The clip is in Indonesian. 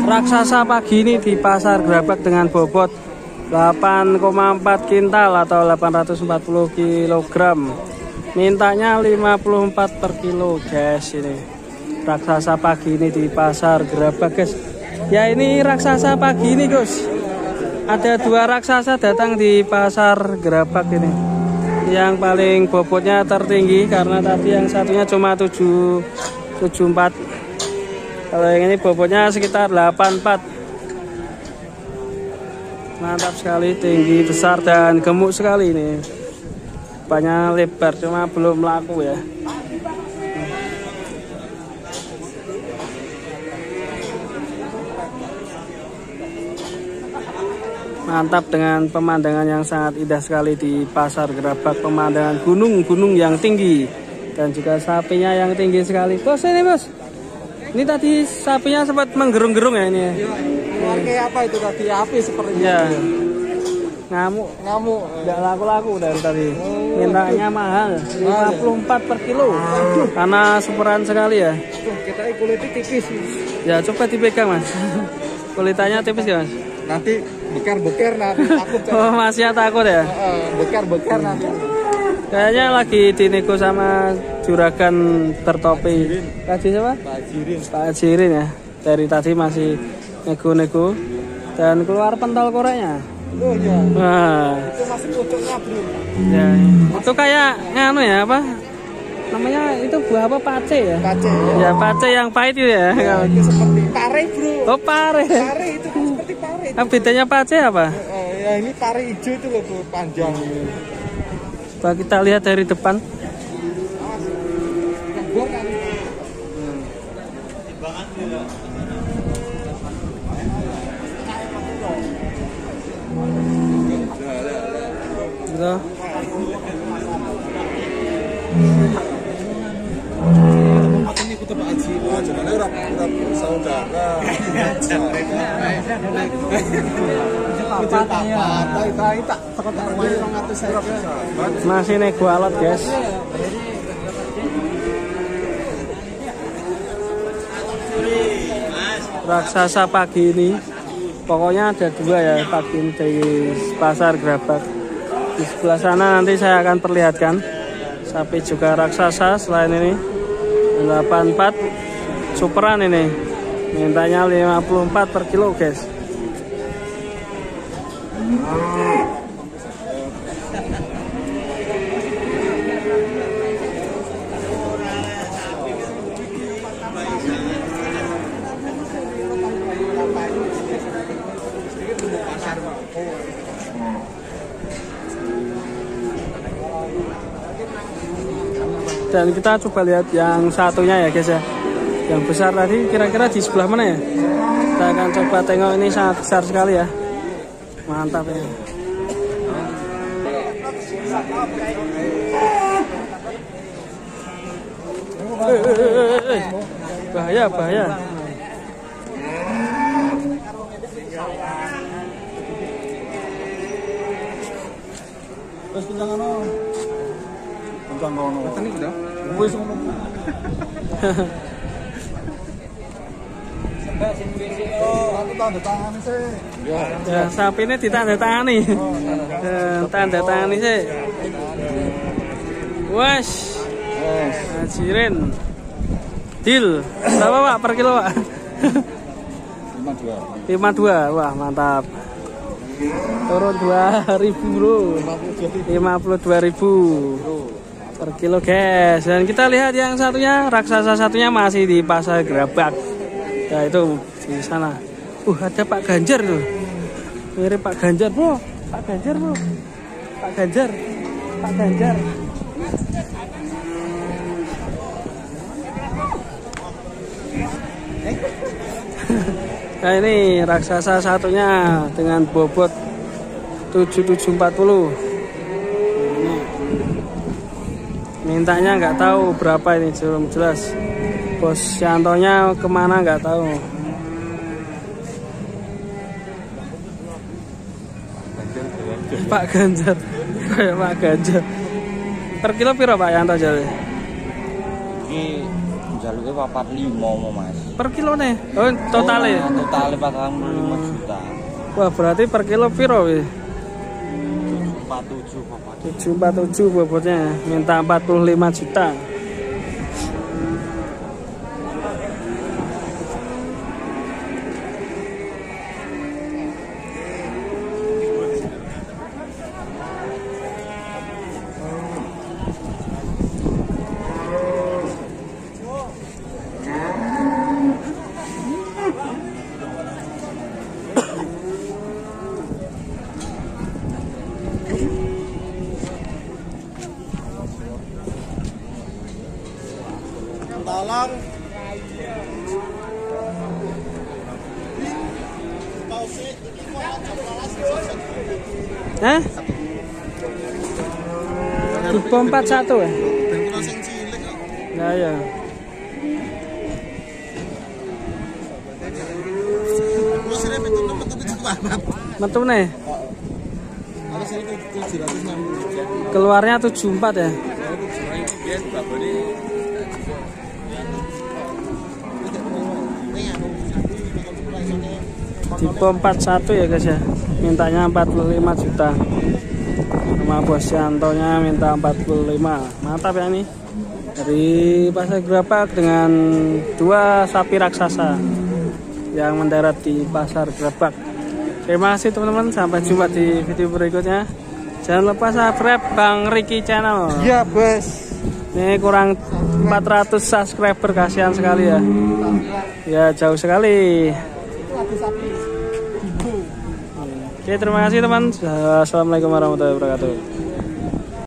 Raksasa pagi ini di pasar Gerabak dengan bobot 8,4 kintal atau 840 kg. Mintanya 54 per kilo guys. Ini raksasa pagi ini di pasar Gerabak guys. Ya ini raksasa pagi ini guys. Ada dua raksasa datang di pasar Gerabak ini. Yang paling bobotnya tertinggi karena tadi yang satunya cuma 774. Kalau yang ini bobotnya sekitar 84. Mantap sekali, tinggi, besar dan gemuk sekali ini. Banyak lebar cuma belum laku ya. Mantap dengan pemandangan yang sangat indah sekali di pasar Gerabak. Pemandangan gunung-gunung yang tinggi dan juga sapinya yang tinggi sekali. Bos ini bos. Ini tadi sapinya sempat menggerung-gerung ya ini ya. Kayak apa itu tadi? Api sepertinya. Ya. Ngamuk. Tidak laku-laku dari tadi. Mintanya mahal, 54 per kilo. Karena superan sekali ya. Kita kulitnya tipis. Ya coba dipegang mas. Kulitannya tipis ya mas. Nanti bekar-bekar nanti takut. Oh masih takut ya? Bekar-bekar nanti. Kayaknya lagi dinego sama juragan bertopi. Tadi siapa? Pak Jirin ya. Dari tadi masih nego-nego dan keluar pentol koreknya. Oh iya. Wah. Itu masih pucuknya belum. Ya, itu kayak nganu ya apa? Namanya itu buah apa? Pace ya? Pace. Ya pace yang pahit itu ya. Itu seperti pare bro. Oh pare. Pare itu kan seperti pare. Nah, bedanya pace apa? Ya ini pare hijau itu loh bro, panjang. Coba kita lihat dari depan. Gitu. Ini kita Pak Haji, jangan orang saudara. Masih nego alat guys. Raksasa pagi ini pokoknya ada dua ya pagi ini dari pasar Gerabak. Di sebelah sana nanti saya akan perlihatkan sapi juga raksasa. Selain ini 84 superan ini mintanya 54 per kilo guys. Dan kita coba lihat yang satunya ya guys ya. Yang besar tadi kira-kira di sebelah mana ya? Kita akan coba tengok, ini sangat besar sekali ya. Mantap ya. Bahaya, bahaya. Terus pinjangan ngono. Tani udah. Wis ngono. Aku tanda tangan sih. Ya, sapi ini ditanda tangani. Tanda tangani sih. Wes. Hajirin. Deal. Berapa Pak per kilo Pak? 52. Wah, mantap. Turun 2.000 bro. 52.000 per kilo guys. Dan kita lihat yang satunya, raksasa satunya masih di pasar Gerabak. Nah itu di sana. Ada Pak Ganjar tuh. Mirip Pak Ganjar bro. Pak Ganjar bro. Pak Ganjar. Pak Ganjar. Nah ini raksasa satunya dengan bobot 7740. Mintanya nggak tahu berapa ini, belum jelas. Bos Yantonya kemana nggak tahu. Pak Ganjar. Kayak Pak Ganjar. Per kilo piro Pak Yanto jale? Iki jaluke 45 Mas. Per kilo nih. Oh, totale. Totale 45 juta. Wah, berarti per kilo piro wih? 747 Bapak. 747 bobotnya. Minta 45 juta. Tolong. Hah? Tipe 41 ya? Ben kula sing cilik kok. Nah ya. Kula sire metu banget. Metu nih. Aku sire 760. Keluarnya 74 ya. Tipe 41 ya guys ya. Mintanya 45 juta. Sama Bos Yantonya minta 45. Mantap ya ini. Dari Pasar Gerabak dengan 2 sapi raksasa yang mendarat di Pasar Gerabak. Terima kasih teman-teman. Sampai jumpa di video berikutnya. Jangan lupa subscribe Bang Ricky Channel. Iya, Bos. Ini kurang 400 subscriber, kasihan sekali ya. Ya jauh sekali. Oke, terima kasih teman. Assalamualaikum warahmatullahi wabarakatuh.